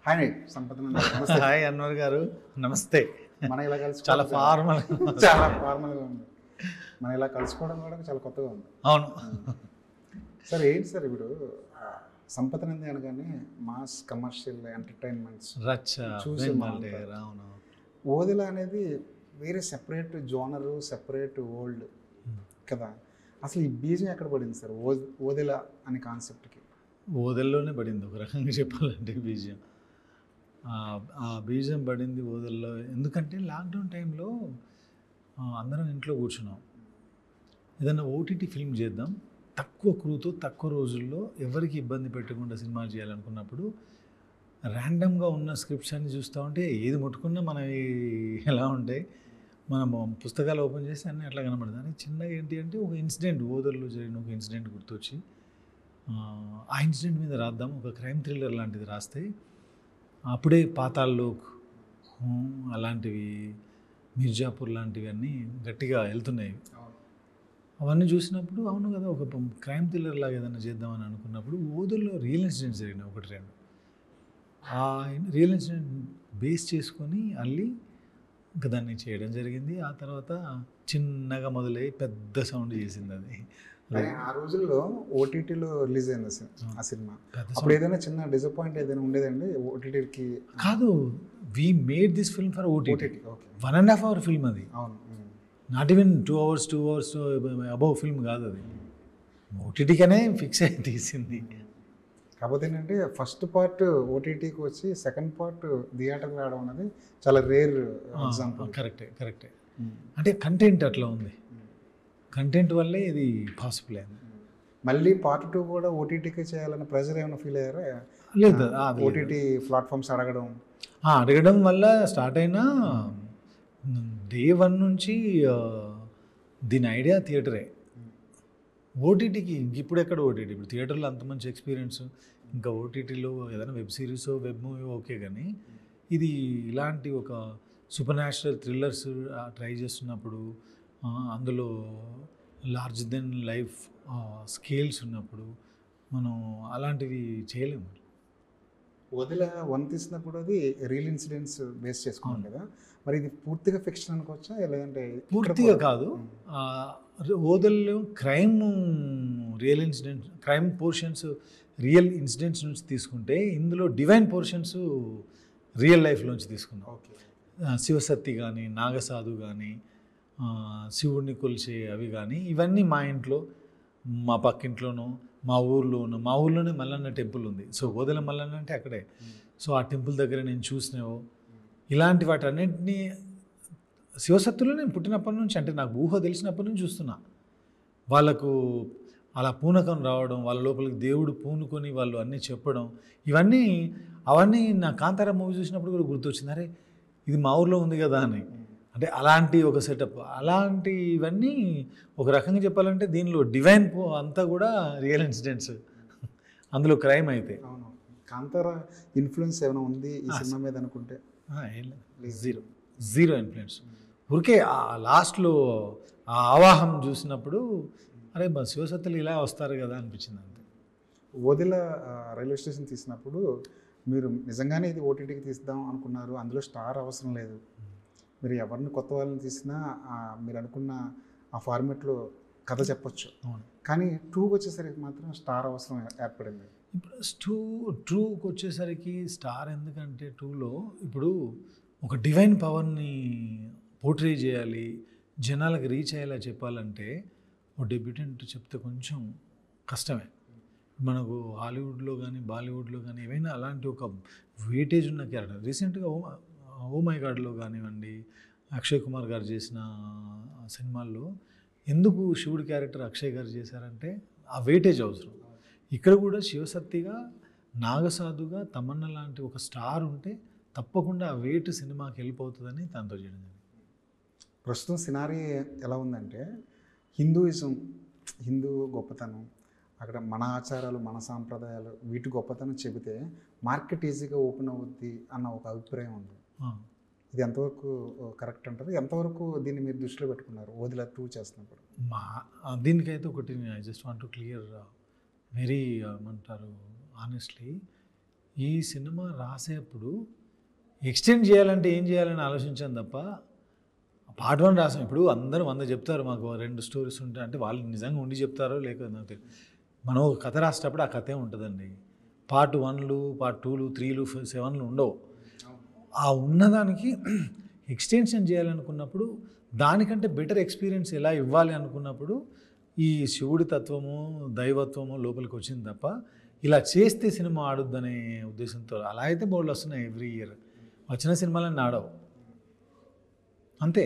Hi సంపద నమస్తే. Hi Anwar గారు, నమస్తే. మనం ఇలా కలిసి చాలా ఫార్మల్, చాలా ఫార్మల్గా ఉంది. మనం ఇలా కలుసుకోవడం కూడా చాలా కొత్తగా ఉంది. అవును సార్, ఏంటి సార్ ఇప్పుడు సంపద నంది అనగానే మాస్ కమర్షియల్ ఎంటర్టైన్మెంట్స్ రచ్చ చూసి అవును. ఓదెల అనేది వేరే సెపరేట్ జోనరు, సెపరేట్ వరల్డ్ కదా. అసలు ఈ బీజం ఎక్కడ పడింది సార్ ఓదెల అనే కాన్సెప్ట్కి? ఓదెల్లోనే పడింది ఒక రకంగా చెప్పాలంటే బీజం. ఆ బీజం పడింది ఓదెల్లో. ఎందుకంటే లాక్డౌన్ టైంలో అందరం ఇంట్లో కూర్చున్నాం. ఏదైనా ఓటీటీ ఫిల్మ్ చేద్దాం, తక్కువ క్రూతో తక్కువ రోజుల్లో ఎవరికి ఇబ్బంది పెట్టకుండా సినిమా చేయాలనుకున్నప్పుడు ర్యాండమ్గా ఉన్న స్క్రిప్ట్స్ అన్ని చూస్తూ ఉంటే ఏది ముట్టుకున్నా మనవి ఎలా ఉంటాయి, మనం పుస్తకాలు ఓపెన్ చేసి అన్నీ అట్లా కనబడుతుంది. అని చిన్నగా ఏంటి అంటే ఒక ఇన్సిడెంట్, ఓదల్లో జరిగిన ఒక ఇన్సిడెంట్ గుర్తొచ్చి ఆ ఇన్సిడెంట్ మీద రాద్దాం, ఒక క్రైమ్ థ్రిల్లర్ లాంటిది రాస్తే అప్పుడే పాతాళలోక్ అలాంటివి, మిర్జాపూర్ లాంటివి అన్నీ గట్టిగా వెళ్తున్నాయి. అవన్నీ చూసినప్పుడు అవును కదా, ఒక క్రైమ్ థ్రిల్లర్ లాగా ఏదైనా చేద్దామని అనుకున్నప్పుడు ఓదల్లో రియల్ ఇన్సిడెంట్స్ జరిగినాయి ఒకటి రెండు. ఆ రియల్ ఇన్సిడెంట్ బేస్ చేసుకొని అల్లి ఇంకా దాన్ని చేయడం జరిగింది. ఆ తర్వాత చిన్నగా మొదలై పెద్ద సౌండ్ చేసింది అది. ఆ రోజుల్లో ఓటీటీలో రిలీజ్ అయింది ఆ సినిమా. అప్పుడు ఏదైనా చిన్న డిసప్పాయింట్ ఏదైనా ఉండేదండి ఓటీటీకి? కాదు, we made this film for OTT. 1.5 hour film అది. అవును, not even 2 hours above film కాదు అది. ఓటీటీకనే ఫిక్స్ అయ్యి తీసింది. కాకపోతే ఏంటంటే ఫస్ట్ పార్ట్ ఓటీటీకి వచ్చి సెకండ్ పార్ట్ థియేటర్కి రావడం అనేది చాలా రేర్ ఎగ్జాంపుల్. కరెక్టే. అంటే కంటెంట్ అట్లా ఉంది, కంటెంట్ వల్లే ఇది పాసిబుల్ అయింది. మళ్ళీ పార్ట్ 2 కూడా ఓటీటీకి చేయాలన్న ప్రెజర్ ఏమైనా ఫీల్ అయ్యారా? లేదు, ఓటీటీ ప్లాట్ఫామ్స్ అడగడం వల్ల స్టార్ట్ అయినా డే 1 నుంచి దీని ఐడియా థియేటరే. ఓటీటీకి ఇప్పుడు ఎక్కడ ఓటీటీ, ఇప్పుడు థియేటర్లో అంత మంచి ఎక్స్పీరియన్స్, ఇంకా ఓటీటీలో ఏదైనా web series, web movie okay, కానీ ఇది ఇలాంటి ఒక సూపర్ న్యాచురల్ థ్రిల్లర్స్ ట్రై చేస్తున్నప్పుడు, అందులో లార్జ్ దెన్ లైఫ్ స్కేల్స్ ఉన్నప్పుడు మనం అలాంటివి చేయలేము. వదిల 1 తీసినప్పుడు అది రియల్ ఇన్సిడెంట్స్ బేస్ చేసుకున్నాం కదా, మరి ఇది పూర్తిగా ఫిక్షన్ అనుకోవచ్చా లేదంటే? పూర్తిగా కాదు, ఓదల్లో real incidents, crime portions real incidents నుంచి తీసుకుంటే, ఇందులో డివైన్ పోర్షన్స్ రియల్ లైఫ్లోంచి తీసుకున్నాం. ఓకే. శివసత్తి కానీ, నాగసాధు కానీ, శివుడిని కొలిచే అవి కానీ, ఇవన్నీ మా ఇంట్లో, మా పక్కింట్లోనూ, మా ఊర్లోనే మల్లన్న టెంపుల్ ఉంది. సో ఓదెల మల్లన్న అంటే అక్కడే. సో ఆ టెంపుల్ దగ్గర నేను చూసినావు ఇలాంటి వాటి అన్నింటినీ శివసత్తులో నేను పుట్టినప్పటి నుంచి, అంటే నాకు ఊహ తెలిసినప్పటి నుంచి చూస్తున్నా. వాళ్ళకు అలా పూనకం రావడం, వాళ్ళ లోపలికి దేవుడు పూనుకొని వాళ్ళు అన్నీ చెప్పడం, అవన్నీ నా కాంతారా మూవీ చూసినప్పుడు కూడా గుర్తొచ్చింది. అరే ఇది మా ఊర్లో ఉంది కదా అని. అంటే అలాంటి ఒక సెటప్, ఇవన్నీ ఒక రకంగా చెప్పాలంటే దీనిలో డివైన్ అంతా కూడా రియల్ ఇన్సిడెంట్స్, అందులో క్రైమ్ అయితే. అవును. కాంతారా ఇన్ఫ్లుయెన్స్ ఏమైనా ఉంది ఈ సినిమా మీద అనుకుంటే? Zero influence. ఊరికే ఆ లాస్ట్లో ఆ ఆవాహం చూసినప్పుడు అరే శివసత్తులు ఇలా వస్తారు కదా అనిపించింది అంతే. ఓదెల రైల్వే స్టేషన్ తీసినప్పుడు మీరు నిజంగానే ఇది ఓటీటీకి తీద్దాం అనుకున్నారు, అందులో స్టార్ అవసరం లేదు, మీరు ఎవరిని కొత్త వాళ్ళని తీసినా మీరు అనుకున్న ఆ ఫార్మేట్లో కథ చెప్పొచ్చు, కానీ 2కి వచ్చేసరికి మాత్రం స్టార్ అవసరం ఏర్పడింది. ఇప్పుడు టూకి వచ్చేసరికి స్టార్ ఎందుకంటే 2లో ఇప్పుడు ఒక డివైన్ పవర్ని పోర్ట్రే చేయాలి, జనాలకు రీచ్ అయ్యేలా చెప్పాలంటే ఓ డెబ్యూటెంట్ చెప్తే కొంచెం కష్టమే. మనకు హాలీవుడ్లో కానీ బాలీవుడ్లో కానీ ఏవైనా అలాంటి ఒక వెయిటేజ్ ఉన్న క్యారెక్టర్. రీసెంట్గా ఓ మై గాడ్లో కానివ్వండి, అక్షయ్ కుమార్ గారు చేసిన సినిమాల్లో ఎందుకు శివుడి క్యారెక్టర్ అక్షయ్ గారు చేశారంటే ఆ వెయిటేజ్ అవసరం. ఇక్కడ కూడా శివసత్తిగా, నాగసాధుగా, తమన్నా లాంటి ఒక స్టార్ ఉంటే తప్పకుండా ఆ వెయిట్ సినిమాకి వెళ్ళిపోతుందని దాంతో చేయడం జరిగింది. ప్రస్తుతం సినారీ ఎలా ఉందంటే, హిందూ గొప్పతనం, అక్కడ మన ఆచారాలు, మన సాంప్రదాయాలు, వీటి గొప్పతనం చెబితే మార్కెట్ ఈజీగా ఓపెన్ అవుద్ది అన్న ఒక అభిప్రాయం ఉంది. ఇది ఎంతవరకు కరెక్ట్ అంటారు? ఎంతవరకు దీన్ని మీరు దృష్టిలో పెట్టుకున్నారు ఓదెల 2 చేస్తున్నప్పుడు? దీనికైతే ఒకటి I just want to clear very ఏమంటారు ఆనెస్ట్లీ, ఈ ఈ సినిమా రాసేప్పుడు ఎక్స్టెండ్ చేయాలంటే ఏం చేయాలని ఆలోచించాను తప్ప పార్ట్ 1 రాసాం. ఇప్పుడు అందరూ 100 చెప్తారు, మాకు 2 స్టోరీస్ ఉంటాయి అంటే వాళ్ళు నిజంగా ఉండి చెప్తారో లేక నాకు తెలియదు. మనం ఒక కథ రాసేటప్పుడు ఆ కథే ఉంటుందండి. పార్ట్ 1లు, పార్ట్ 2లు, 3లు, 7లు ఉండవు. ఆ ఉన్నదానికి ఎక్స్టెన్షన్ చేయాలనుకున్నప్పుడు దానికంటే బెటర్ ఎక్స్పీరియన్స్ ఎలా ఇవ్వాలి అనుకున్నప్పుడు ఈ శివుడి తత్వము, దైవత్వము లోపలికి వచ్చింది తప్ప ఇలా చేస్తే సినిమా ఆడుద్దనే ఉద్దేశంతో. అలా అయితే బోర్డులు వస్తున్నాయి ఎవ్రీ ఇయర్, వచ్చిన సినిమాలన్నీ ఆడవు అంతే.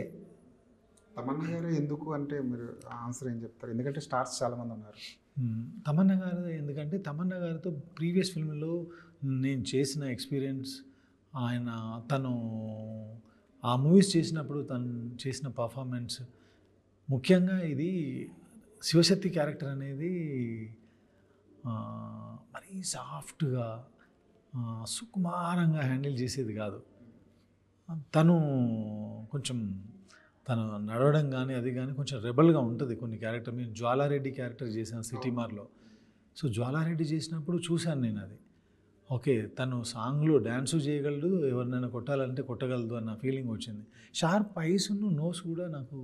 తమన్నా గారు ఎందుకు అంటే మీరు ఆన్సర్ ఏం చెప్తారు? ఎందుకంటే స్టార్స్ చాలామంది ఉన్నారు. తమన్నా గారు ఎందుకంటే తమన్నా గారితో ప్రీవియస్ ఫిల్మ్లో నేను చేసిన ఎక్స్పీరియన్స్, తను ఆ మూవీస్ చేసినప్పుడు తను చేసిన పర్ఫార్మెన్స్, ముఖ్యంగా ఇది శివశక్తి క్యారెక్టర్ అనేది మరీ సాఫ్ట్గా సుకుమారంగా హ్యాండిల్ చేసేది కాదు. తను కొంచెం తను నడవడం కానీ అది కానీ కొంచెం రెబల్గా ఉంటుంది కొన్ని క్యారెక్టర్. నేను జ్వాలారెడ్డి క్యారెక్టర్ చేశాను సిటీమార్లో. సో జ్వాలారెడ్డి చేసినప్పుడు చూశాను నేను అది. ఓకే, తను సాంగ్లో డ్యాన్సు చేయగలడు, ఎవరినైనా కొట్టాలంటే కొట్టగలదు అన్న ఫీలింగ్ వచ్చింది. షార్ప్ ఐస్ నోస్ కూడా నాకు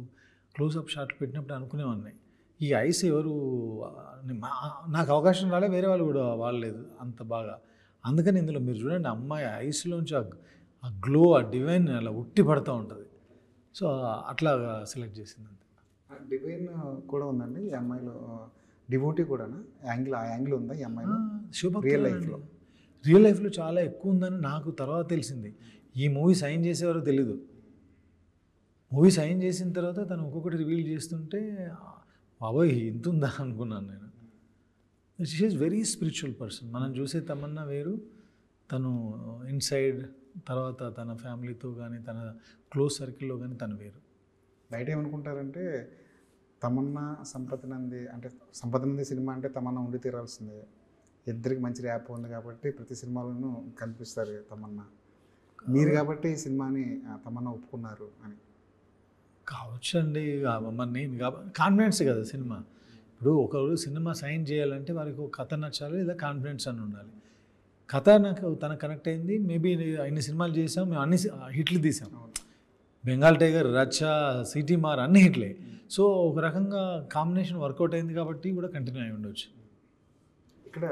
క్లోజ్అప్ షాట్ పెట్టినప్పుడు అనుకునేవాడిని, ఈ ఐస్ ఎవరు, నాకు అవకాశం రాలే, వేరే వాళ్ళు కూడా వాడలేదు అంత బాగా. అందుకని ఇందులో మీరు చూడండి, అమ్మాయి ఐస్లోంచి ఆ గ్లో, ఆ డివైన్ అలా ఉట్టి పడుతూ ఉంటుంది. సో అట్లా సెలెక్ట్ చేసింది అంతే. డివైన్ కూడా ఉందండి ఈ అమ్మాయిలో, డివోటీ కూడా యాంగిల్, ఆ యాంగిల్ ఉందా ఈ అమ్మాయిలో? రియల్ లైఫ్లో చాలా ఎక్కువ ఉందని నాకు తర్వాత తెలిసింది. ఈ మూవీ సైన్ చేసేవారు తెలీదు. మూవీ సైన్ చేసిన తర్వాత తను ఒక్కొక్కటి రివీల్ చేస్తుంటే బాబోయ్ ఇంత ఉందా అనుకున్నాను నేను. She is very spiritual person. మనం చూసే తమన్నా వేరు, తను ఇన్సైడ్ తర్వాత తన ఫ్యామిలీతో కానీ తన క్లోజ్ సర్కిల్లో కానీ తను వేరు. బయట ఏమనుకుంటారంటే తమన్నా సంపత్ నంది అంటే సంపత్ నంది సినిమా అంటే తమన్నా ఉండి తీరాల్సిందే, ఇద్దరికి మంచి ర్యాప్ ఉంది కాబట్టి ప్రతి సినిమాలోనూ కనిపిస్తారు తమన్నా. మీరు కాబట్టి ఈ సినిమాని తమన్నా ఒప్పుకున్నారు అని కావచ్చు అండి. మరి నేను కాన్ఫిడెన్స్ కదా సినిమా. ఇప్పుడు ఒకరు సినిమా సైన్ చేయాలంటే వారికి ఒక కథ నచ్చాలి, లేదా కాన్ఫిడెన్స్ అని ఉండాలి. కథ నాకు తనకు కనెక్ట్ అయింది. మేబీ అన్ని సినిమాలు చేసాం, మేము అన్ని హిట్లు తీసాం. బెంగాల్ టైగర్, రచ్చ, సిటీమార్ అన్ని హిట్లే. సో ఒక రకంగా కాంబినేషన్ వర్కౌట్ అయింది కాబట్టి కూడా కంటిన్యూ అయి ఉండొచ్చు. ఇక్కడ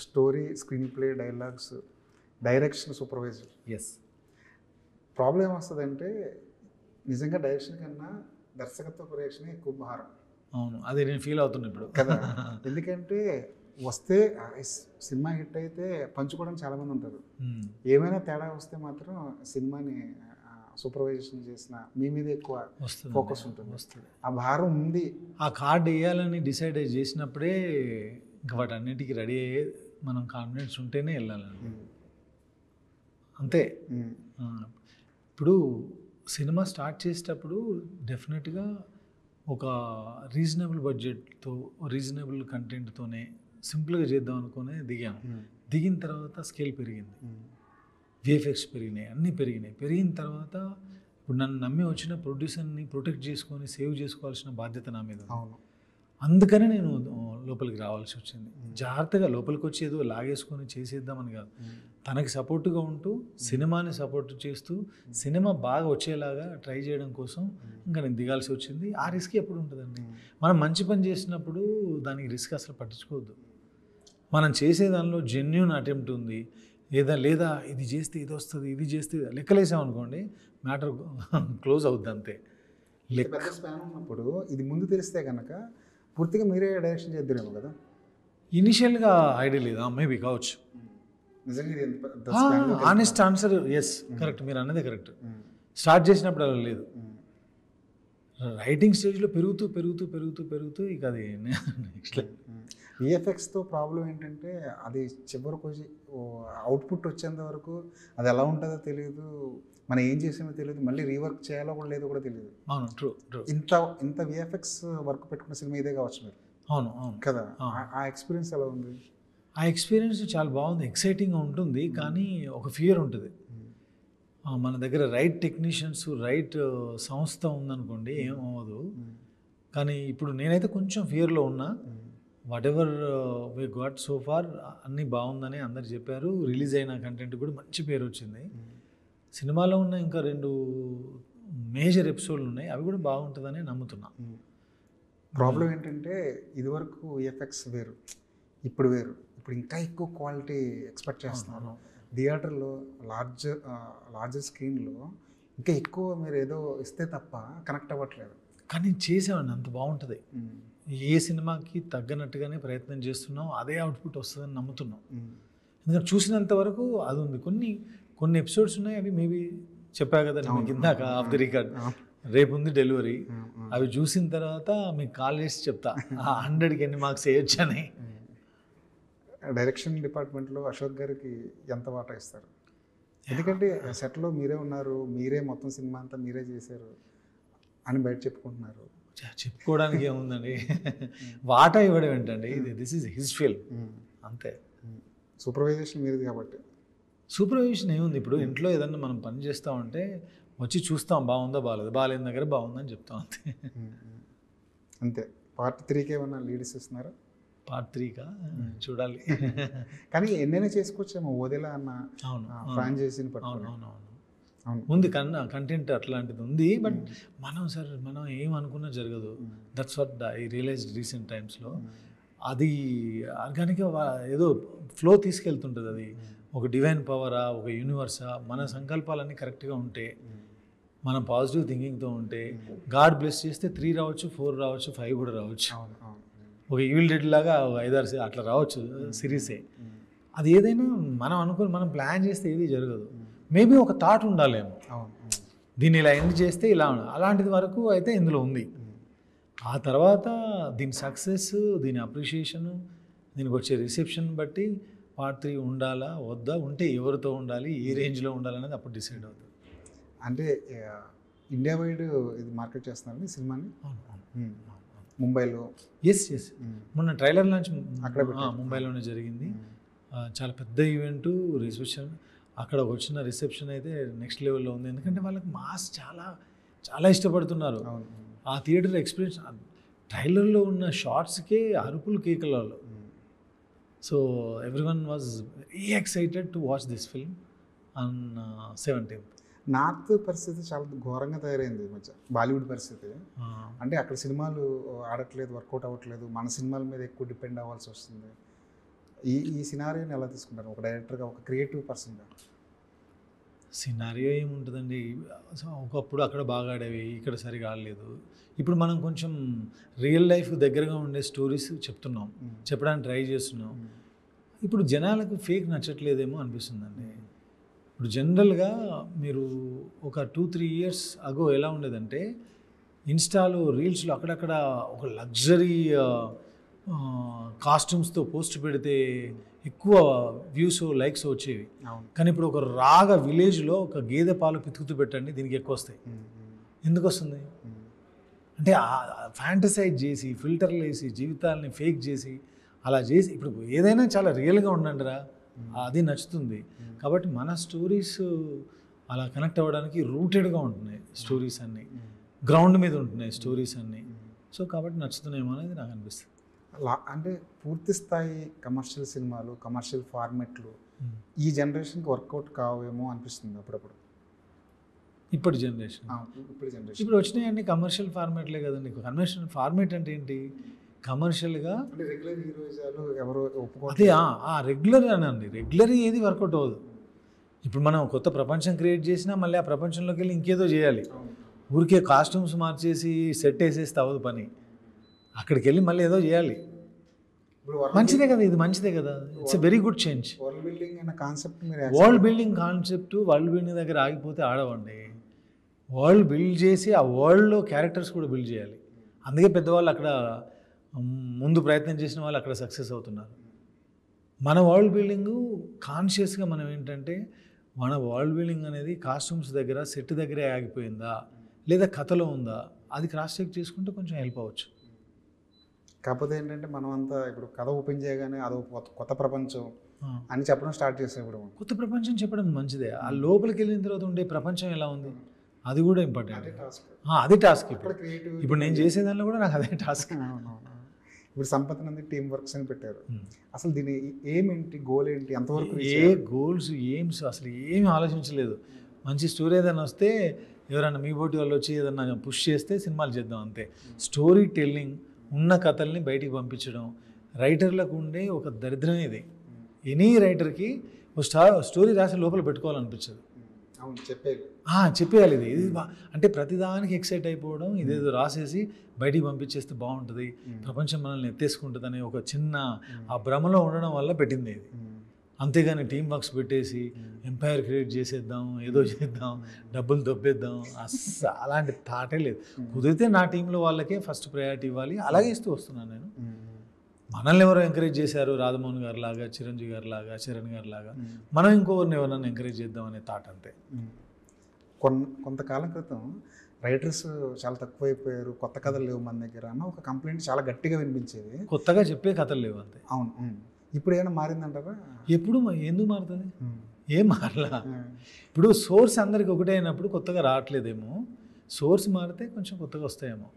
story, screenplay, dialogues, direction, supervisor, yes. Problem ఏమొస్తుందంటే నిజంగా డైరెక్షన్ కన్నా దర్శకత్వ డైరెక్షన్ ఎక్కువ భారం. అవును, అది నేను ఫీల్ అవుతున్నా ఇప్పుడు కదా. ఎందుకంటే వస్తే సినిమా హిట్ అయితే పంచుకోవడానికి చాలామంది ఉంటారు, ఏమైనా తేడా వస్తే మాత్రం సినిమాని సూపర్వైజేషన్ చేసిన మీ మీద ఎక్కువ ఫోకస్ ఉంటుంది. ఆ భారం ఉంది. ఆ కార్డు వేయాలని డిసైడ్ చేసినప్పుడే ఇంకా వాటన్నిటికీ రెడీ అయ్యే మనం కాన్ఫిడెన్స్ ఉంటేనే వెళ్ళాలండి అంతే. ఇప్పుడు సినిమా స్టార్ట్ చేసేటప్పుడు డెఫినెట్గా ఒక రీజనబుల్ బడ్జెట్తో, రీజనబుల్ కంటెంట్తోనే సింపుల్గా చేద్దాం అనుకునే దిగాను. దిగిన తర్వాత స్కేల్ పెరిగింది, విఎఫ్ఎక్స్ పెరిగినాయి, అన్నీ పెరిగినాయి. పెరిగిన తర్వాత ఇప్పుడు నన్ను నమ్మి వచ్చిన ప్రొడ్యూసర్ని ప్రొటెక్ట్ చేసుకొని సేవ్ చేసుకోవాల్సిన బాధ్యత నా మీద. అవును. అందుకని నేను లోపలికి రావాల్సి వచ్చింది. జాగ్రత్తగా లోపలికి వచ్చి ఏదో లాగేసుకొని చేసేద్దామని కాదు, తనకి సపోర్టుగా ఉంటూ సినిమాని సపోర్ట్ చేస్తూ సినిమా బాగా వచ్చేలాగా ట్రై చేయడం కోసం ఇంకా నేను దిగాల్సి వచ్చింది. ఆ రిస్క్ ఎప్పుడు ఉంటుందండి. మనం మంచి పని చేసినప్పుడు దానికి రిస్క్ అసలు పట్టించుకోవద్దు. మనం చేసే దానిలో జెన్యూన్ అటెంప్ట్ ఉంది లేదా ఇది చేస్తే ఇది వస్తుంది, ఇది చేస్తే లెక్కలేసామనుకోండి, మ్యాటర్ క్లోజ్ అవుద్ది అంతే. పెద్ద స్పాన్ ఉన్నప్పుడు ఇది ముందు తెలిస్తే కనుక పూర్తిగా మీరే డైరెక్షన్ చేద్దరేమో కదా. ఇనిషియల్గా ఐడియా లేదా, మేబీ కావచ్చు. ఆనెస్ట్ ఆన్సర్ ఎస్, కరెక్ట్, మీరు అన్నదే కరెక్ట్. స్టార్ట్ చేసినప్పుడు అలా లేదు, రైటింగ్ స్టేజ్లో పెరుగుతూ పెరుగుతూ పెరుగుతూ పెరుగుతూ ఇక అది నెక్స్ట్ లెవెల్. విఎఫ్ఎక్స్తో ప్రాబ్లం ఏంటంటే అది చివరికి అవుట్పుట్ వచ్చేంత వరకు అది ఎలా ఉంటుందో తెలియదు, మనం ఏం చేసామో తెలియదు, మళ్ళీ రీవర్క్ చేయాలో కూడా లేదో కూడా తెలియదు. అవును, ట్రూ. ఇంత విఎఫ్ఎక్స్ వర్క్ పెట్టుకున్న సినిమా ఇదే కావచ్చు మీరు. అవును అవును కదా. ఆ ఎక్స్పీరియన్స్ ఎలా ఉంది? ఆ ఎక్స్పీరియన్స్ చాలా బాగుంది, ఎక్సైటింగ్గా ఉంటుంది. కానీ ఒక ఫియర్ ఉంటుంది. మన దగ్గర రైట్ టెక్నీషియన్స్, రైట్ సంస్థ ఉందనుకోండి ఏమవ్వదు. కానీ ఇప్పుడు నేనైతే కొంచెం ఫియర్లో ఉన్నా. Whatever we got so far అన్నీ బాగుందని అందరు చెప్పారు. రిలీజ్ అయిన కంటెంట్ కూడా మంచి పేరు వచ్చింది. సినిమాలో ఉన్న ఇంకా 2 మేజర్ ఎపిసోడ్లు ఉన్నాయి, అవి కూడా బాగుంటుందని నమ్ముతున్నా. ప్రాబ్లం ఏంటంటే ఇదివరకు విఎఫ్ఎక్స్ వేరు, ఇప్పుడు వేరు. ఇప్పుడు ఇంకా ఎక్కువ క్వాలిటీ ఎక్స్పెక్ట్ చేస్తున్నారు. థియేటర్లో లార్జర్ స్క్రీన్లో ఇంకా ఎక్కువ మీరు ఏదో ఇస్తే తప్ప కనెక్ట్ అవ్వట్లేదు. కానీ చేసామండి, అంత బాగుంటుంది. ఏ సినిమాకి తగ్గనట్టుగానే ప్రయత్నం చేస్తున్నాం, అదే అవుట్పుట్ వస్తుందని నమ్ముతున్నాం. ఎందుకంటే చూసినంత వరకు అది ఉంది. కొన్ని ఎపిసోడ్స్ ఉన్నాయి, అవి మేబీ చెప్పా కదా మీకు ఇందాక ఆఫ్ ది రికార్డ్, రేపు ఉంది డెలివరీ. అవి చూసిన తర్వాత మీకు కాల్ చేసి చెప్తా 100కి ఎన్ని మార్క్స్ వేయొచ్చు అని. డైరెక్షన్ డిపార్ట్మెంట్లో అశోక్ గారికి ఎంత వాటా ఇస్తారు? ఎందుకంటే సెట్లో మీరే ఉన్నారు, మీరే మొత్తం సినిమా అంతా మీరే చేశారు అని బయట చెప్పుకుంటున్నారు. చెప్పుకోవడానికి ఏముందండి, వాటా ఇవ్వడం ఏంటండి, దిస్ ఈజ్ హిజ్ ఫీల్ అంతే. సూపర్వైజేషన్ మీది కాబట్టి. సూపర్వైజేషన్ ఏముంది, ఇప్పుడు ఇంట్లో ఏదన్నా మనం పని చేస్తూ ఉంటే వచ్చి చూస్తాం, బాగుందా బాగాలేదు, బాగాలేని దగ్గర బాగుందని చెప్తాం అంతే. అంతే. పార్ట్ 3కి ఏమన్నా లీడ్స్ ఇస్తున్నారా? పార్ట్ 3కా చూడాలి. కానీ ఎన్నైనా చేసుకోవచ్చేమో ఓదేలా అన్న ఫ్రాంచైజీని పట్టుకొని. అవును ఉంది, కంటెంట్ అట్లాంటిది ఉంది. బట్ మనం ఏమనుకున్నా జరగదు. That's what I realized recent టైమ్స్లో. అది ఆర్గానిక్గా ఏదో ఫ్లో తీసుకెళ్తుంటుంది. అది ఒక డివైన్ పవరా, ఒక యూనివర్సా, మన సంకల్పాలన్నీ కరెక్ట్గా ఉంటే, మనం పాజిటివ్ థింకింగ్తో ఉంటే, గాడ్ బ్లెస్ చేస్తే 3 రావచ్చు, 4 రావచ్చు, 5 కూడా రావచ్చు. ఒక ఈవిల్ డెడ్ లాగా 5-6 అట్లా రావచ్చు సిరీసే. అది ఏదైనా మనం ప్లాన్ చేస్తే ఏది జరగదు. మేబీ ఒక థాట్ ఉండాలేమో, దీన్ని ఇలా ఎండ్ చేస్తే ఇలా అలాంటిది వరకు అయితే ఇందులో ఉంది. ఆ తర్వాత దీని సక్సెస్, దీని అప్రిషియేషను, దీనికి వచ్చే రిసెప్షన్ బట్టి పార్ట్ 3 ఉండాలా వద్దా, ఉంటే ఎవరితో ఉండాలి, ఏ రేంజ్లో ఉండాలనేది అప్పుడు డిసైడ్ అవుతుంది. అంటే ఇండియా వైడ్ ఇది మార్కెట్ చేస్తున్నారండి సినిమాని? ముంబైలో? ఎస్ మొన్న ట్రైలర్ లాంచ్ అక్కడ ముంబైలోనే జరిగింది. చాలా పెద్ద ఈవెంటు, రిసెప్షన్. అక్కడ వచ్చిన రిసెప్షన్ అయితే నెక్స్ట్ లెవెల్లో ఉంది. ఎందుకంటే వాళ్ళకి మాస్ చాలా చాలా ఇష్టపడుతున్నారు. ఆ థియేటర్ ఎక్స్పీరియన్స్, ట్రైలర్లో ఉన్న షార్ట్స్కే అరుపులు కేకలలో. So everyone was very excited to watch this film on 17th. North పరిస్థితి చాలా ఘోరంగా తయారైంది ఈ మధ్య, బాలీవుడ్ పరిస్థితి. అంటే అక్కడ సినిమాలు ఆడట్లేదు, వర్కౌట్ అవ్వట్లేదు, మన సినిమాల మీద ఎక్కువ డిపెండ్ అవ్వాల్సి వస్తుంది. ఈ సినారియోని ఎలా తీసుకుంటారు ఒక డైరెక్టర్గా, ఒక క్రియేటివ్ పర్సన్గా? సినారియో ఏముంటుందండి, ఒకప్పుడు అక్కడ బాగా ఆడేవి, ఇక్కడ సరిగా ఆడలేదు. ఇప్పుడు మనం కొంచెం రియల్ లైఫ్ దగ్గరగా ఉండే స్టోరీస్ చెప్తున్నాం, చెప్పడానికి ట్రై చేస్తున్నాం. ఇప్పుడు జనాలకు ఫేక్ నచ్చట్లేదేమో అనిపిస్తుందండి. ఇప్పుడు జనరల్గా మీరు ఒక 2-3 years అగో ఎలా ఉండేదంటే, ఇన్స్టాలో రీల్స్లో అక్కడక్కడ ఒక లగ్జరీ కాస్ట్యూమ్స్తో పోస్ట్ పెడితే ఎక్కువ వ్యూస్, లైక్స్ వచ్చేవి. కానీ ఇప్పుడు ఒక రాగా విలేజ్లో ఒక గేదె పాలు పితుకుతూ పెట్టండి, దీనికి ఎక్కువ వస్తాయి. ఎందుకు వస్తుంది అంటే ఫ్యాంటసైజ్ చేసి, ఫిల్టర్లు వేసి, జీవితాలని ఫేక్ చేసి, అలా చేసి. ఇప్పుడు ఏదైనా చాలా రియల్గా ఉండండిరా, అది నచ్చుతుంది. కాబట్టి మన స్టోరీస్ అలా కనెక్ట్ అవ్వడానికి రూటెడ్గా ఉంటున్నాయి స్టోరీస్ అన్నీ, గ్రౌండ్ మీద ఉంటున్నాయి స్టోరీస్ అన్నీ. సో కాబట్టి నచ్చుతున్నాయేమో అనేది నాకు అనిపిస్తుంది. అంటే పూర్తి స్థాయి కమర్షియల్ సినిమాలు, కమర్షియల్ ఫార్మెట్లు ఈ జనరేషన్కి వర్కౌట్ కావేమో అనిపిస్తుంది అప్పుడప్పుడు. ఇప్పుడు జనరేషన్ ఇప్పుడు వచ్చినాయన్నీ కమర్షియల్ ఫార్మాట్లే కదండి. కమర్షియల్ ఫార్మాట్ అంటే ఏంటి, కమర్షియల్గా రెగ్యులర్ హీరోయిజాలు ఎవరు అదే రెగ్యులర్ అనండి. రెగ్యులర్ ఏది వర్కౌట్ అవ్వదు. ఇప్పుడు మనం కొత్త ప్రపంచం క్రియేట్ చేసినా మళ్ళీ ఆ ప్రపంచంలోకి వెళ్ళి ఇంకేదో చేయాలి. ఊరికే కాస్ట్యూమ్స్ మార్చేసి సెట్ వేసేస్తే అవ్వదు పని. అక్కడికి వెళ్ళి మళ్ళీ ఏదో చేయాలి. మంచిదే కదా, ఇది మంచిదే కదా, it's a very good change. World building అనే concept, world building concept world building దగ్గర ఆగిపోతే ఆడవండి. వరల్డ్ బిల్డ్ చేసి ఆ వరల్డ్లో క్యారెక్టర్స్ కూడా బిల్డ్ చేయాలి. అందుకే పెద్దవాళ్ళు అక్కడ ముందు ప్రయత్నం చేసిన వాళ్ళు అక్కడ సక్సెస్ అవుతున్నారు. మన వరల్డ్ బిల్డింగు కాన్షియస్గా మనం ఏంటంటే, మన వరల్డ్ బిల్డింగ్ అనేది కాస్ట్యూమ్స్ దగ్గర, సెట్ దగ్గరే ఆగిపోయిందా లేదా కథలో ఉందా, అది క్రాస్ చెక్ చేసుకుంటే కొంచెం హెల్ప్ అవ్వచ్చు. కాకపోతే ఏంటంటే మనం అంతా ఇప్పుడు కథ ఓపెన్ చేయగానే అదో కొత్త ప్రపంచం అని చెప్పడం స్టార్ట్ చేసేప్పుడు, కొత్త ప్రపంచం చెప్పడం మంచిదే. ఆ లోపలికి వెళ్ళిన తర్వాత ఉండే ప్రపంచం ఎలా ఉంది అది కూడా ఇంపార్టెంట్. అది టాస్క్. ఇప్పుడు నేను చేసేదానిలో కూడా నాకు అదే టాస్క్. ఇప్పుడు సంపత్ నంది టీమ్ వర్క్స్ అని పెట్టారు. అసలు దీని ఏమేంటి, గోల్ ఏంటి, ఎంతవరకు ఏ గోల్స్ ఎయిమ్స్ అసలు ఏమి ఆలోచించలేదు. మంచి స్టోరీ ఏదైనా వస్తే ఎవరైనా మీ బోటి వాళ్ళు వచ్చి ఏదైనా పుష్ చేస్తే సినిమాలు చేద్దాం అంతే. స్టోరీ టెల్లింగ్, ఉన్న కథల్ని బయటికి పంపించడం రైటర్లకు ఉండే ఒక దరిద్రం ఇది. ఎనీ రైటర్కి ఒక స్టోరీ రాసి లోపల పెట్టుకోవాలనిపించదు. అవును, చెప్పేది చెప్పేయాలి. ఇది అంటే ప్రతిదానికి ఎక్సైట్ అయిపోవడం, ఇదేదో రాసేసి బయటికి పంపించేస్తే బాగుంటుంది, ప్రపంచం మనల్ని ఎత్తేసుకుంటుంది అనే ఒక చిన్న ఆ భ్రమలో ఉండడం వల్ల పెట్టింది ఇది. అంతేగాని టీమ్ వర్క్స్ పెట్టేసి ఎంపైర్ క్రియేట్ చేసేద్దాం, ఏదో చేద్దాం, డబ్బులు దొబ్బేద్దాం, అస్సలు అలాంటి థాటే లేదు. కుదిరితే నా టీంలో వాళ్ళకే ఫస్ట్ ప్రయారిటీ ఇవ్వాలి, అలాగే ఇస్తూ వస్తున్నాను నేను. మనల్ని ఎవరో ఎంకరేజ్ చేశారు, రాధమోహన్ గారి లాగా, చిరంజీవి గారి లాగా, చరణ్ గారి లాగా, మనం ఇంకొకరిని ఎవరైనా ఎంకరేజ్ చేద్దాం అనే థాట్ అంతే. కొంతకాలం క్రితం రైటర్స్ చాలా తక్కువైపోయారు, కొత్త కథలు లేవు మన దగ్గర అన్న ఒక కంప్లైంట్ చాలా గట్టిగా వినిపించేది. కొత్తగా చెప్పే కథలు లేవు అంతే. అవును, ఇప్పుడు ఏమైనా మారిందంటారా? ఎప్పుడు ఎందుకు మారుతుంది? ఏం మారలా. ఇప్పుడు సోర్స్ అందరికి ఒకటే అయినప్పుడు కొత్తగా రావట్లేదేమో, సోర్స్ మారితే కొంచెం కొత్తగా వస్తాయేమో.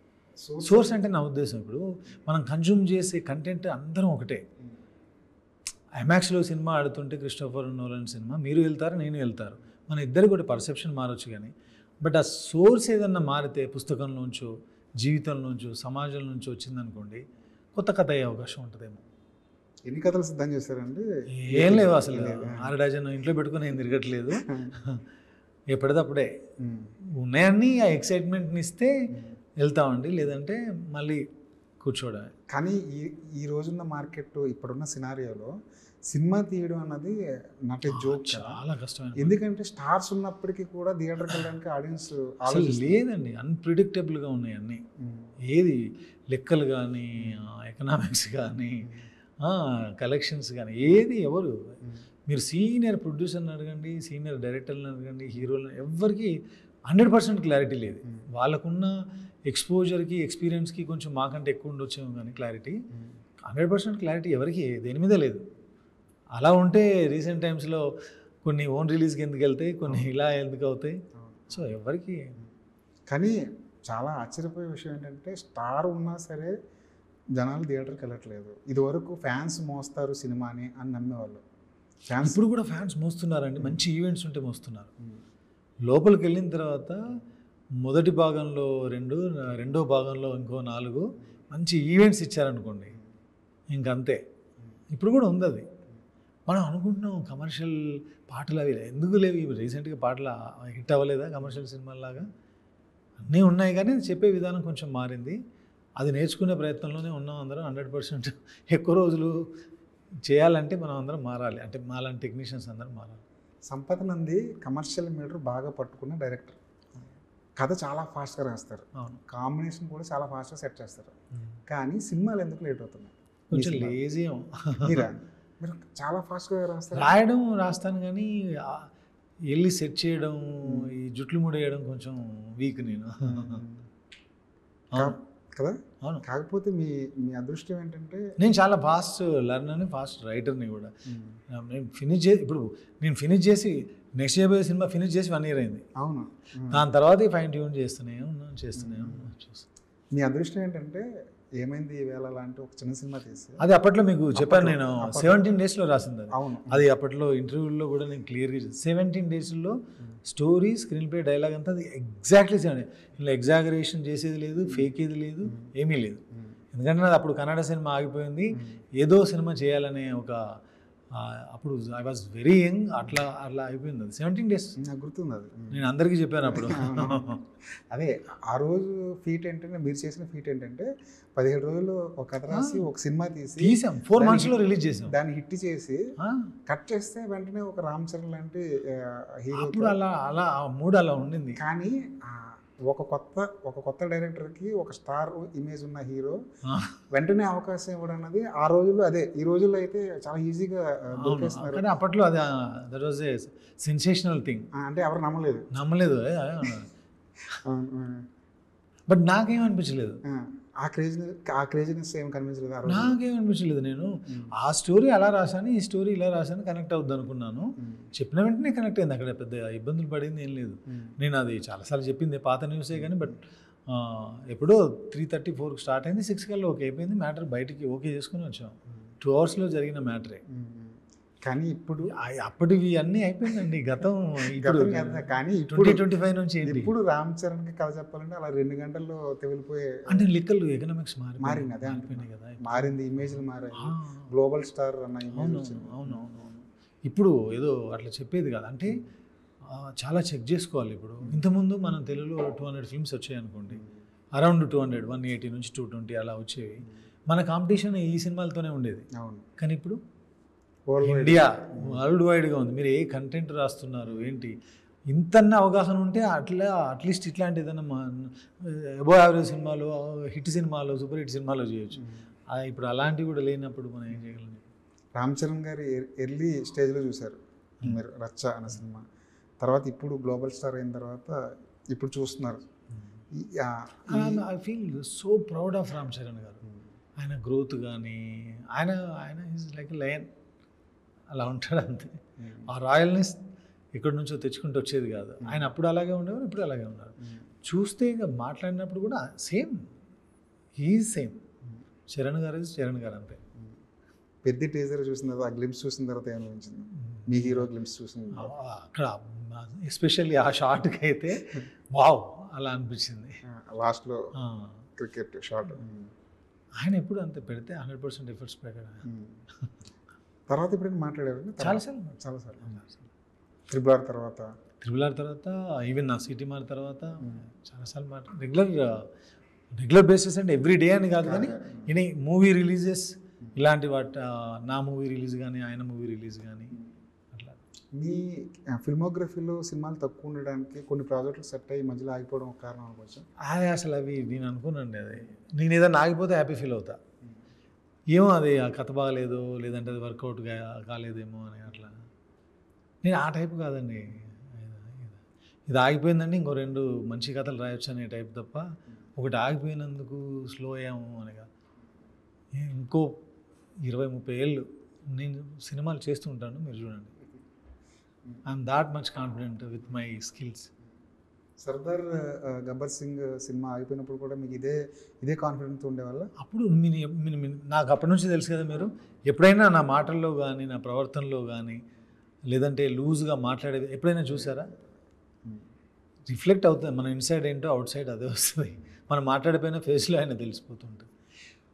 సోర్స్ అంటే నా ఉద్దేశం, ఇప్పుడు మనం కన్జ్యూమ్ చేసే కంటెంట్ అందరం ఒకటే. ఐమాక్స్లో సినిమా ఆడుతుంటే క్రిస్టోఫర్ నోలన్ సినిమా మీరు వెళ్తారు, నేను వెళ్తారు, మన ఇద్దరు కూడా పర్సెప్షన్ మారొచ్చు. కానీ బట్ ఆ సోర్స్ ఏదన్నా మారితే, పుస్తకంలోంచో, జీవితంలోంచో, సమాజం నుంచి వచ్చిందనుకోండి, కొత్త కథ అయ్యే అవకాశం ఉంటుందేమో. ఎన్ని కథలు సిద్ధం చేశారండి? ఏం లేవు అసలు. 6 డజన్ ఇంట్లో పెట్టుకుని ఏం తిరగట్లేదు, ఎప్పటిదప్పుడే ఉన్నాయన్నీ. ఆ ఎక్సైట్మెంట్ని ఇస్తే వెళ్తామండి, లేదంటే మళ్ళీ కూర్చోవడమే. కానీ ఈ రోజున్న మార్కెట్, ఇప్పుడున్న సినారియోలో సినిమా తీయడం అన్నది నాట్ ఏ జోక్, చాలా కష్టం. ఎందుకంటే స్టార్స్ ఉన్నప్పటికీ కూడా థియేటర్కి వెళ్ళడానికి ఆడియన్స్ అసలు లేదండి. అన్ప్రిడిక్టబుల్గా ఉన్నాయి అన్నీ. ఏది లెక్కలు కానీ, ఎకనామిక్స్ కానీ, కలెక్షన్స్ కానీ, ఏది ఎవరు మీరు సీనియర్ ప్రొడ్యూసర్ని అడగండి, సీనియర్ డైరెక్టర్ని అడగండి, హీరోలను, ఎవ్వరికి 100% క్లారిటీ లేదు. వాళ్ళకున్న ఎక్స్పోజర్కి, ఎక్స్పీరియన్స్కి కొంచెం మాకంటే ఎక్కువ ఉండొచ్చేమో, కానీ క్లారిటీ 100% క్లారిటీ ఎవరికి దేని మీద లేదు. అలా ఉంటే రీసెంట్ టైమ్స్లో కొన్ని ఓన్ రిలీజ్కి ఎందుకు వెళ్తాయి, కొన్ని ఇలా ఎందుకు అవుతాయి. సో ఎవరికి. కానీ చాలా ఆశ్చర్యపోయే విషయం ఏంటంటే, స్టార్ ఉన్నా సరే జనాలు థియేటర్కి వెళ్ళట్లేదు. ఇదివరకు ఫ్యాన్స్ మోస్తారు సినిమాని అని నమ్మేవాళ్ళు. ఫ్యాన్స్ ఇప్పుడు కూడా ఫ్యాన్స్ మోస్తున్నారండి. మంచి ఈవెంట్స్ ఉంటే మోస్తున్నారు. లోపలికి వెళ్ళిన తర్వాత మొదటి భాగంలో 2, రెండో భాగంలో ఇంకో 4 మంచి ఈవెంట్స్ ఇచ్చారనుకోండి, ఇంకంతే. ఇప్పుడు కూడా ఉంది అది. మనం అనుకుంటున్నాం కమర్షియల్ పాటలు అవి ఎందుకు లేవు, ఇవి రీసెంట్గా పాటలు హిట్ అవ్వలేదా కమర్షియల్ సినిమాలాగా? అన్నీ ఉన్నాయి, కానీ చెప్పే విధానం కొంచెం మారింది. అది నేర్చుకునే ప్రయత్నంలోనే ఉన్నాం అందరం. 100% ఎక్కువ రోజులు చేయాలంటే మనం అందరం మారాలి, అంటే మాలాంటి టెక్నీషియన్స్ అందరం మారాలి. సంపత్ నంది కమర్షియల్ మీటర్ బాగా పట్టుకున్న డైరెక్టర్. కథ చాలా ఫాస్ట్గా రాస్తారు, కాంబినేషన్ కూడా చాలా ఫాస్ట్గా సెట్ చేస్తారు. కానీ సినిమాలు ఎందుకు లేట్ అవుతున్నాయి? కొంచెం లేజీ. మీరు చాలా ఫాస్ట్గా రాస్తారు. రాస్తాను కానీ వెళ్ళి సెట్ చేయడం, ఈ జుట్లు ముడేయడం కొంచెం వీక్ నేను. కదా. అవును. కాకపోతే మీ అదృష్టం ఏంటంటే, నేను చాలా ఫాస్ట్ లెర్నర్ని, ఫాస్ట్ రైటర్ని కూడా. నేను ఫినిష్ చేసి నెక్స్ట్ చేయబోయే సినిమా ఫినిష్ చేసి 1 year అయింది. అవును. దాని తర్వాత ఫైన్ ట్యూన్ చేస్తూనే మీ అదృష్టం ఏంటంటే, ఏమైంది ఈవేళ లాంటి ఒక చిన్న సినిమా తీసి, అది అప్పట్లో మీకు చెప్పాను నేను, 17 daysలో రాసింది అది. అవును. అది అప్పట్లో ఇంటర్వ్యూలో కూడా నేను క్లియర్గా 17 daysలో స్టోరీ, స్క్రీన్ ప్లే, డైలాగ్ అంతా అది ఎగ్జాక్ట్లీ ఇలా ఎగ్జాగరేషన్ చేసేది లేదు, ఫేక్ ఏది లేదు, ఏమీ లేదు. ఎందుకంటే నాది అప్పుడు కన్నడ సినిమా ఆగిపోయింది, ఏదో సినిమా చేయాలనే ఒక, అప్పుడు ఐ వాజ్ వెరీ యంగ్, అట్లా అయిపోయింది అది. 17 days నాకు గుర్తుంది అది. నేను అందరికీ చెప్పాను అప్పుడు. అదే ఆ రోజు ఫీట్ ఏంటంటే, మీరు చేసిన ఫీట్ ఏంటంటే 17 రోజులు ఒక కథ రాసి ఒక సినిమా తీసాం, 4 monthsలో రిలీజ్ చేసాం. దాన్ని హిట్ చేసి కట్ చేస్తే వెంటనే ఒక రామ్ చరణ్ లాంటి హీరో. అప్పుడు అలా మూడు అలా ఉండింది. కానీ ఒక కొత్త డైరెక్టర్కి ఒక స్టార్ ఇమేజ్ ఉన్న హీరో వెంటనే అవకాశం ఇవ్వడం అన్నది ఆ రోజుల్లో, అదే ఈ రోజుల్లో అయితే చాలా ఈజీగా దొరికేస్తున్నారు. కానీ అప్పట్లో అది that was a sensational thing. అంటే ఎవరు నమ్మలేదు. బట్ నాకేమనిపించలేదు, ఆ క్రేజినెస్ ఏం కనిపించలేదు, నాకేమనిపించలేదు. నేను ఆ స్టోరీ అలా రాశాను, ఈ స్టోరీ ఇలా రాశాను, కనెక్ట్ అవుద్ది అనుకున్నాను. చెప్పిన వెంటనే కనెక్ట్ అయింది. అక్కడ పెద్ద ఇబ్బందులు పడింది ఏం లేదు. నేను అది చాలాసార్లు చెప్పింది పాత న్యూసే కానీ, బట్ ఎప్పుడో 3:34కి స్టార్ట్ అయింది, 6 కల్లా ఓకే అయిపోయింది, మ్యాటర్ బయటికి ఓకే చేసుకుని వచ్చాం. 2 అవర్స్లో జరిగిన మ్యాటరే. కానీ ఇప్పుడు అప్పటివి అన్నీ అయిపోయిందండి గతం. ఇప్పుడు గతం కదా, కానీ ఇప్పుడు 2025 నుంచి ఏంటి ఇప్పుడు రామ్ చరణ్కి కథ చెప్పాలంటే అలా 2 గంటల్లో తెగిలిపోయే అంటే లిక్కలు ఎకనామిక్స్ మారింది. అదే మారిపోయినాయి కదా. మారింది, ఇమేజ్లు మారాయి, ఆ, గ్లోబల్ స్టార్ అన్న ఇమేజ్ అవును వచ్చింది. అవును అవును అవును. ఇప్పుడు ఏదో అట్లా చెప్పేది కాదు అంటే చాలా చెక్ చేసుకోవాలి. ఇప్పుడు ఇంతకుముందు మనం తెలుగులో 200 ఫిల్మ్స్ వచ్చాయి అనుకోండి, అరౌండ్ 200, 180 నుంచి 220 అలా వచ్చేవి. మన కాంపిటీషన్ ఈ సినిమాలతోనే ఉండేది. అవును, కానీ ఇప్పుడు వరల్డ్ వైడ్. ఇండియా వరల్డ్ వైడ్గా ఉంది. మీరు ఏ కంటెంట్ రాస్తున్నారు ఏంటి, ఇంతన్న అవగాహన ఉంటే అట్లా అట్లీస్ట్ ఇట్లాంటి ఏదైనా అబో యావరేజ్ సినిమాలు, హిట్ సినిమాలు, సూపర్ హిట్ సినిమాలు చేయొచ్చు. ఇప్పుడు అలాంటివి కూడా లేనప్పుడు మనం ఏం చేయగలం? రామ్ చరణ్ గారి ఎర్లీ స్టేజ్లో చూశారు మీరు రచ్చ అనే సినిమా, తర్వాత ఇప్పుడు గ్లోబల్ స్టార్ అయిన తర్వాత ఇప్పుడు చూస్తున్నారు. I feel so proud of Ram Charan గారు. ఆయన గ్రోత్ కానీ ఆయన ఆయన ఈజ్ లైక్ లయన్, అలా ఉంటాడు అంతే. ఆ రాయల్నెస్ ఎక్కడి నుంచో తెచ్చుకుంటూ వచ్చేది కాదు. ఆయన అప్పుడు అలాగే ఉండేవారు, ఇప్పుడు అలాగే ఉన్నారు. చూస్తే ఇక మాట్లాడినప్పుడు కూడా సేమ్, ఈజ్ సేమ్. చరణ్ గారు ఈజ్ చరణ్ గారు అంతే. పెద్ద టీజర్ చూసిన తర్వాత, ఆ గ్లిమ్స్ చూసిన తర్వాత ఏమనిపించింది? మీ హీరో గ్లిమ్స్ చూసిన అక్కడ ఎస్పెషల్లీ ఆ షాట్కి అయితే వావ్ అలా అనిపించింది. లాస్ట్లో క్రికెట్ షాట్. ఆయన ఎప్పుడు అంతే పెడితే 100% ఎఫర్ట్స్ పెట్టాడు. తర్వాత ఎప్పుడైనా మాట్లాడారు? చాలాసార్లు. త్రిబుల్ ఆర్ తర్వాత ఈవెన్ నా సిటీ మార్ తర్వాత చాలాసార్లు రెగ్యులర్ బేసిస్ అంటే ఎవ్రీ డే అని కాదు, కానీ ఇని మూవీ రిలీజెస్ ఇలాంటి నా మూవీ రిలీజ్ కానీ ఆయన మూవీ రిలీజ్ కానీ అట్లా. మీ ఫిల్మోగ్రఫీలో సినిమాలు తక్కువ ఉండడానికి కొన్ని ప్రాజెక్టులు సెట్ అయ్యి మధ్యలో ఆగిపోవడం ఒక కారణం అనుకోవచ్చు. అది అసలు అవి నేను అనుకున్నాండి. అది నేను ఏదైనా ఆగిపోతే హ్యాపీ ఫీల్ అవుతా. ఏమో అది ఆ కథ బాగలేదు, లేదంటే అది వర్కౌట్ కాలేదేమో అని అట్లా. నేను ఆ టైప్ కాదండి. ఇది ఆగిపోయిందండి, ఇంకో 2 మంచి కథలు రాయొచ్చు అనే టైప్ తప్ప, ఒకటి ఆగిపోయినందుకు స్లో అయ్యాము అని కాదు. ఇంకో 20-30 ఏళ్ళు నేను సినిమాలు చేస్తూ ఉంటాను, మీరు చూడండి. I'm that much confident with my skills. Sardaar Gabbar Singh cinema ఆగిపోయినప్పుడు కూడా మీకు ఇదే కాన్ఫిడెన్స్ ఉండేవాళ్ళ? అప్పుడు నాకు అప్పటి నుంచి తెలుసు కదా, మీరు ఎప్పుడైనా నా మాటల్లో కానీ నా ప్రవర్తనలో కానీ లేదంటే లూజ్గా మాట్లాడేది ఎప్పుడైనా చూసారా? రిఫ్లెక్ట్ అవుతుంది, మన ఇన్సైడ్ ఏంటో అవుట్ సైడ్ అదే వస్తుంది. మనం మాట్లాడిపోయిన ఫేస్లో ఆయన తెలిసిపోతుంటుంది.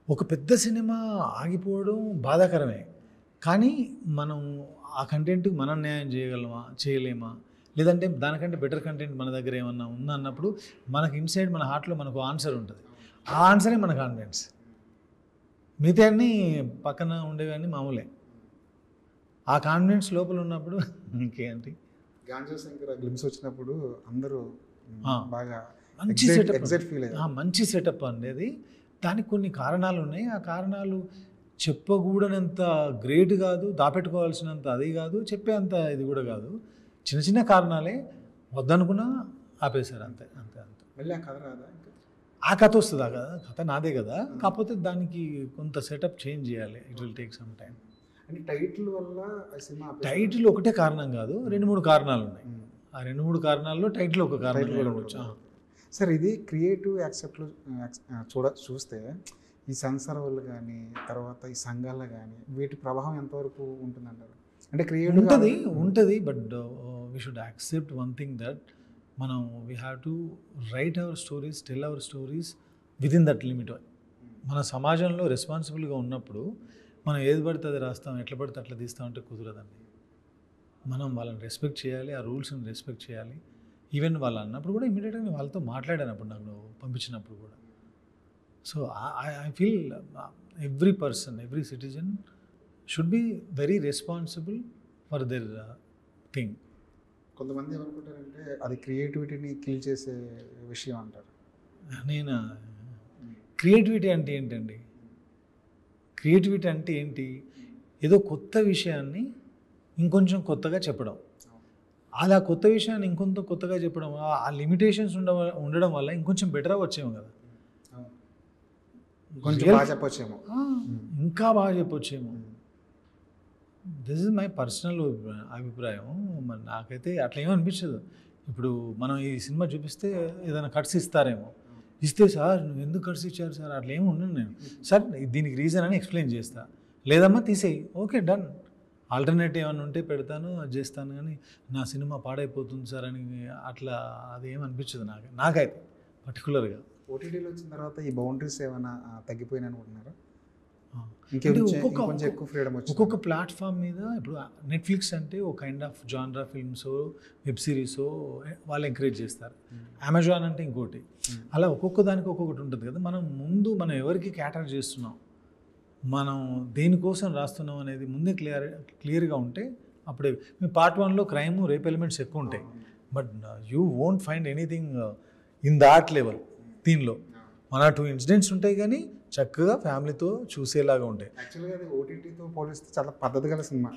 ఒక పెద్ద సినిమా ఆగిపోవడం బాధాకరమే, కానీ మనం ఆ కంటెంట్కి మనం న్యాయం చేయలేమా, లేదంటే దానికంటే బెటర్ కంటెంట్ మన దగ్గర ఏమన్నా ఉందా అన్నప్పుడు మనకి ఇన్సైడ్ మన హార్ట్లో మనకు ఆన్సర్ ఉంటుంది. ఆ ఆన్సరే మన కాన్ఫిడెన్స్. మిగతా అన్నీ పక్కన ఉండేవన్నీ మామూలే. ఆ కాన్ఫిడెన్స్ లోపల ఉన్నప్పుడు ఇంకేంటి. గాంజా శంకర్ గ్లిమ్స్ వచ్చినప్పుడు అందరూ బాగా మంచి సెటప్, ఫీల్ అయ్యారు. మంచి సెటప్ అండి అది. దానికి కొన్ని కారణాలు ఉన్నాయి. ఆ కారణాలు చెప్పకూడనంత గ్రేట్ కాదు, దాపెట్టుకోవాల్సినంత అది కాదు, చెప్పేంత ఇది కూడా కాదు. చిన్న చిన్న కారణాలే, వద్దనుకున్నా ఆపేశారు అంతే అంతే అంతే. మళ్ళీ ఆ కథ రాదా? ఆ కథ వస్తుంది, ఆ కథ నాదే కదా, కాకపోతే దానికి కొంత సెటప్ చేంజ్ చేయాలి. It will take some time. అంటే టైటిల్ వల్ల సినిమా టైటిల్ ఒకటే కారణం కాదు, 2-3 కారణాలు ఉన్నాయి. ఆ 2-3 కారణాల్లో టైటిల్ ఒక కారణం కూడా ఉండొచ్చు. సార్, ఇది క్రియేటివ్ యాక్సెప్ట్లో చూస్తే ఈ సెన్సార్ వాళ్ళు కానీ తర్వాత ఈ సంఘాల్లో కానీ వీటి ప్రభావం ఎంతవరకు ఉంటుందంటారు? అంటే క్రియేటివ్ ఉంటుంది, but we should accept one thing that మనం we have to write our stories, tell our stories with in that limit. మన సమాజంలో రెస్పాన్సిబుల్గా ఉన్నప్పుడు మనం ఏది పడితే అది రాస్తాం, ఎట్లా పడితే అట్లా తీస్తామంటే కుదరదండి. మనం వాళ్ళని రెస్పెక్ట్ చేయాలి, ఆ రూల్స్ని రెస్పెక్ట్ చేయాలి. ఈవెన్ వాళ్ళు అన్నప్పుడు కూడా ఇమీడియట్గా నేను వాళ్ళతో మాట్లాడానప్పుడు, నాకు పంపించినప్పుడు కూడా. So I feel every person, every citizen should be very responsible for there thing. కొంతమంది ఏమనుకుంటారంటే అది క్రియేటివిటీని కిల్ చేసే విషయం అంటారు. నేను క్రియేటివిటీ అంటే ఏంటండి? క్రియేటివిటీ అంటే ఏంటి? ఏదో కొత్త విషయాన్ని ఇంకొంచెం కొత్తగా చెప్పడం. అలా కొత్త విషయాన్ని ఇంకొంత కొత్తగా చెప్పడం, ఆ లిమిటేషన్స్ ఉండడం వల్ల ఇంకొంచెం బెటర్ వచ్చేమో కదా, కొంచెం బాగా చెప్పొచ్చేమో, ఇంకా బాగా చెప్పొచ్చేమో. దిస్ ఇస్ మై పర్సనల్ అభిప్రాయం. మరి నాకైతే అట్లా ఏమనిపించదు. ఇప్పుడు మనం ఈ సినిమా చూపిస్తే ఏదైనా కట్స్ ఇస్తారేమో, ఇస్తే సార్ నువ్వు ఎందుకు ఖర్చు ఇచ్చారు సార్ అట్లా ఏమి ఉండను నేను, సార్ దీనికి రీజన్ అని ఎక్స్ప్లెయిన్ చేస్తా, లేదమ్మా తీసేయి, ఓకే డన్, ఆల్టర్నేటివ్ ఏమైనా ఉంటే పెడతాను అది చేస్తాను, కానీ నా సినిమా పాడైపోతుంది సార్ అని అట్లా అది ఏమనిపించదు నాకైతే పర్టికులర్గా. ఓటీటీలో వచ్చిన తర్వాత ఈ బౌండరీస్ ఏమైనా తగ్గిపోయినాయి అనుకుంటున్నారా? ఒక్కొక్క ప్లాట్ఫామ్ మీద ఇప్పుడు నెట్ఫ్లిక్స్ అంటే ఒక kind of genre films, web series వాళ్ళు ఎంకరేజ్ చేస్తారు, అమెజాన్ అంటే ఇంకోటి, అలా ఒక్కొక్క దానికి ఒక్కొక్కటి ఉంటుంది కదా. మనం ఎవరికి క్యాటర్ చేస్తున్నాం, మనం దేనికోసం రాస్తున్నాం అనేది ముందే క్లియర్గా ఉంటే అప్పుడే. మీ పార్ట్ 1లో క్రైమ్ రేప్ ఎలిమెంట్స్ ఎక్కువ ఉంటాయి, but you won't find anything in that level. దీనిలో 1 or 2 ఇన్సిడెంట్స్ ఉంటాయి కానీ చక్కగా ఫ్యామిలీతో చూసేలాగా ఉంటాయి. యాక్చువల్గా అది ఓటీటీతో పోలిస్తే చాలా పద్ధతి గల సినిమా.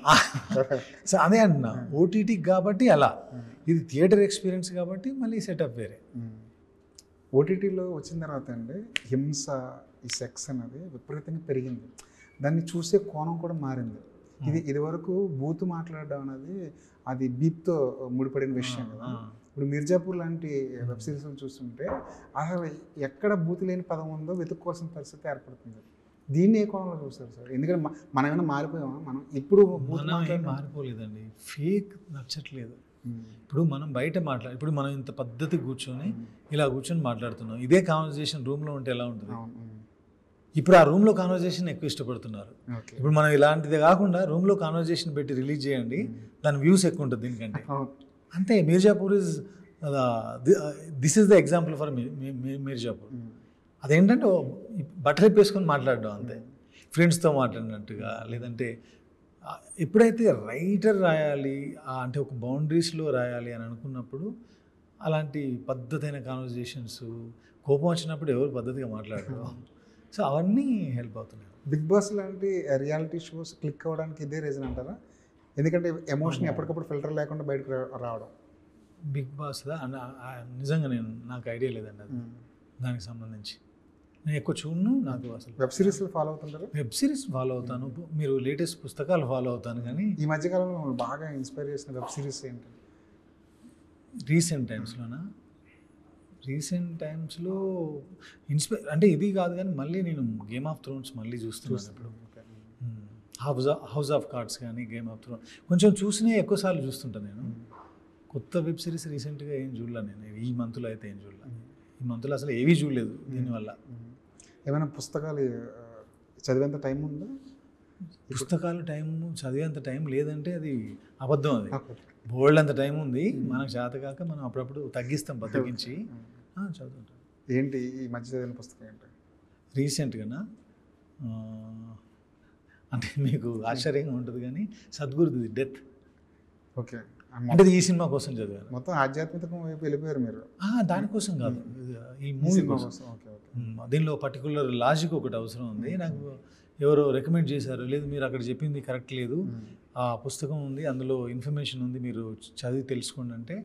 సో అదే అంటున్నా, ఓటీటీ కాబట్టి అలా, ఇది థియేటర్ ఎక్స్పీరియన్స్ కాబట్టి మళ్ళీ సెటప్ వేరే. ఓటీటీలో వచ్చిన తర్వాత అండి హింస, ఈ సెక్స్ అనేది విపరీతంగా పెరిగింది, దాన్ని చూసే కోణం కూడా మారింది. ఇదివరకు బూతు మాట్లాడడం అనేది అది బీప్తో ముడిపడిన విషయం కదా. ఇప్పుడు మిర్జాపూర్ లాంటి వెబ్ సిరీస్ని చూస్తుంటే అసలు ఎక్కడ బూతు లేని పదం ఉందో వెతుక్కోవాల్సిన పరిస్థితి ఏర్పడుతుంది. దీన్ని ఏ కోణంలో చూస్తారు సార్? ఎందుకంటే మనం ఏమైనా మారిపోయామా? మనం ఇప్పుడు మారిపోలేదండి, ఫేక్ నచ్చట్లేదు. ఇప్పుడు మనం బయట ఇప్పుడు మనం ఇంత పద్ధతి కూర్చొని ఇలా కూర్చొని మాట్లాడుతున్నాం, ఇదే కాన్వర్జేషన్ రూమ్లో ఉంటే ఎలా ఉంటుంది? ఇప్పుడు ఆ రూమ్లో కాన్వర్జేషన్ ఎక్కువ ఇష్టపడుతున్నారు. ఇప్పుడు మనం ఇలాంటిది కాకుండా రూమ్లో కాన్వర్జేషన్ పెట్టి రిలీజ్ చేయండి, దాని వ్యూస్ ఎక్కువ ఉంటుంది దీనికంటే. అంతే, Mirzapur is this is the example for Mirzapur. అదేంటంటే బట్టలు వేసుకొని మాట్లాడడం అంతే, ఫ్రెండ్స్తో మాట్లాడినట్టుగా. లేదంటే ఎప్పుడైతే రైటర్ రాయాలి అంటే ఒక బౌండరీస్లో రాయాలి అని అనుకున్నప్పుడు అలాంటి పద్ధతైన కాన్వర్జేషన్స్, కోపం వచ్చినప్పుడు ఎవరు పద్ధతిగా మాట్లాడరు, సో అవన్నీ హెల్ప్ అవుతున్నాయి. బిగ్ బాస్ లాంటి రియాలిటీ షోస్ క్లిక్ అవ్వడానికి ఇదే రీజన్ అంటారా? ఎందుకంటే ఎమోషన్ ఎప్పటికప్పుడు ఫిల్టర్ లేకుండా బయటకు రావడం. బిగ్ బాస్ నిజంగా నాకు ఐడియా లేదండి అది, దానికి సంబంధించి నేను ఎక్కువ చూడను. నాకు అసలు వెబ్ సిరీస్లు ఫాలో అవుతుంటారు? వెబ్ సిరీస్ ఫాలో అవుతాను, మీరు లేటెస్ట్ పుస్తకాలు ఫాలో అవుతాను. కానీ ఈ మధ్యకాలంలో బాగా ఇన్స్పైర్ చేసిన వెబ్ సిరీస్ ఏంటి? రీసెంట్ టైమ్స్లో అంటే ఇది కాదు కానీ మళ్ళీ నేను గేమ్ ఆఫ్ థ్రోన్స్ మళ్ళీ చూస్తున్నాను ఇప్పుడు. హౌస్ ఆఫ్ కార్డ్స్ కానీ గేమ్ ఆఫ్ థ్రోన్స్ కొంచెం చూసినా ఎక్కువసార్లు చూస్తుంటాను నేను. కొత్త వెబ్ సిరీస్ రీసెంట్గా ఏం చూడలే నేను, ఈ మంత్లో అయితే ఏం చూడలే. ఈ మంత్లో అసలు ఏవీ చూడలేదు దీనివల్ల. ఏమైనా పుస్తకాలు చదివేంత టైం ఉందా? పుస్తకాలు చదివేంత టైం లేదంటే అది అబద్ధం. అది బోల్డ్ అంత టైం ఉంది, మనకు చేతకాక మనం అప్పుడప్పుడు తగ్గిస్తాం, బద్దకించి చదువుతుంటాం. ఏంటి ఈ మధ్య చదివిన పుస్తకం ఏంటి? రీసెంట్గానా అంటే మీకు ఆశ్చర్యంగా ఉంటుంది కానీ సద్గురుది డెత్. ఓకే, అంటే ఈ సినిమా కోసం చదివాను. మొత్తం ఆధ్యాత్మికం వైపు వెళ్ళిపోయారు మీరు? దానికోసం కాదు, ఈ మూవీ కోసం. దీనిలో పర్టికులర్ లాజిక్ ఒకటి అవసరం ఉంది. నాకు ఎవరో రికమెండ్ చేశారు, లేదు మీరు అక్కడ చెప్పింది కరెక్ట్ లేదు, ఆ పుస్తకం ఉంది అందులో ఇన్ఫర్మేషన్ ఉంది, మీరు చదివి తెలుసుకోండి అంటే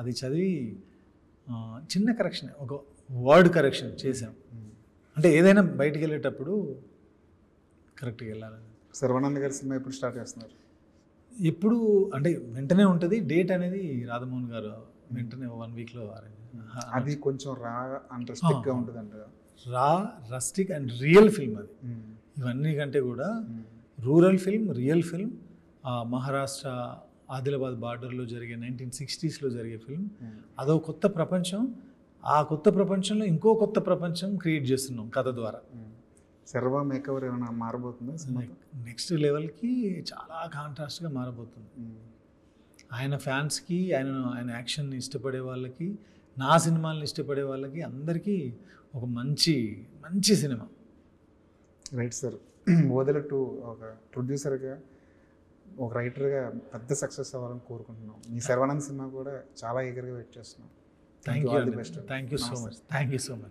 అది చదివి చిన్న కరెక్షన్, ఒక వర్డ్ కరెక్షన్ చేసాం. అంటే ఏదైనా బయటికి వెళ్ళేటప్పుడు కరెక్ట్గా వెళ్ళాలని. శర్వానంద్ గారి సినిమా ఎప్పుడు స్టార్ట్ చేస్తున్నారు? ఎప్పుడు అంటే వెంటనే ఉంటుంది డేట్ అనేది, రాధమోహన్ గారు వెంటనే 1 వీక్లో అరేంజ్. అది కొంచెం రా అండ్ రస్టిక్గా ఉంటుంది అంట. రస్టిక్ అండ్ రియల్ ఫిల్మ్ అది. ఇవన్నీ కంటే కూడా rural film, real film. Maharashtra Adilabad బార్డర్లో జరిగే 1960s జరిగే ఫిల్మ్. అదో కొత్త ప్రపంచం, ఆ కొత్త ప్రపంచంలో ఇంకో కొత్త ప్రపంచం క్రియేట్ చేస్తున్నాం కథ ద్వారా. శర్వ మేకవర్ ఏమైనా మారబోతుందా? నెక్స్ట్ లెవెల్కి చాలా కాంట్రాస్ట్గా మారబోతుంది. ఆయన ఫ్యాన్స్కి, ఆయన యాక్షన్ని ఇష్టపడే వాళ్ళకి, నా సినిమాలను ఇష్టపడే వాళ్ళకి అందరికీ ఒక మంచి సినిమా. రైట్ సార్, వదలట్టు ఒక ప్రొడ్యూసర్గా, ఒక రైటర్గా పెద్ద సక్సెస్ అవ్వాలని కోరుకుంటున్నాం. మీ శర్వానంద్ సినిమా కూడా చాలా ఈగర్గా వెయిట్ చేస్తున్నాం. Thank you so much.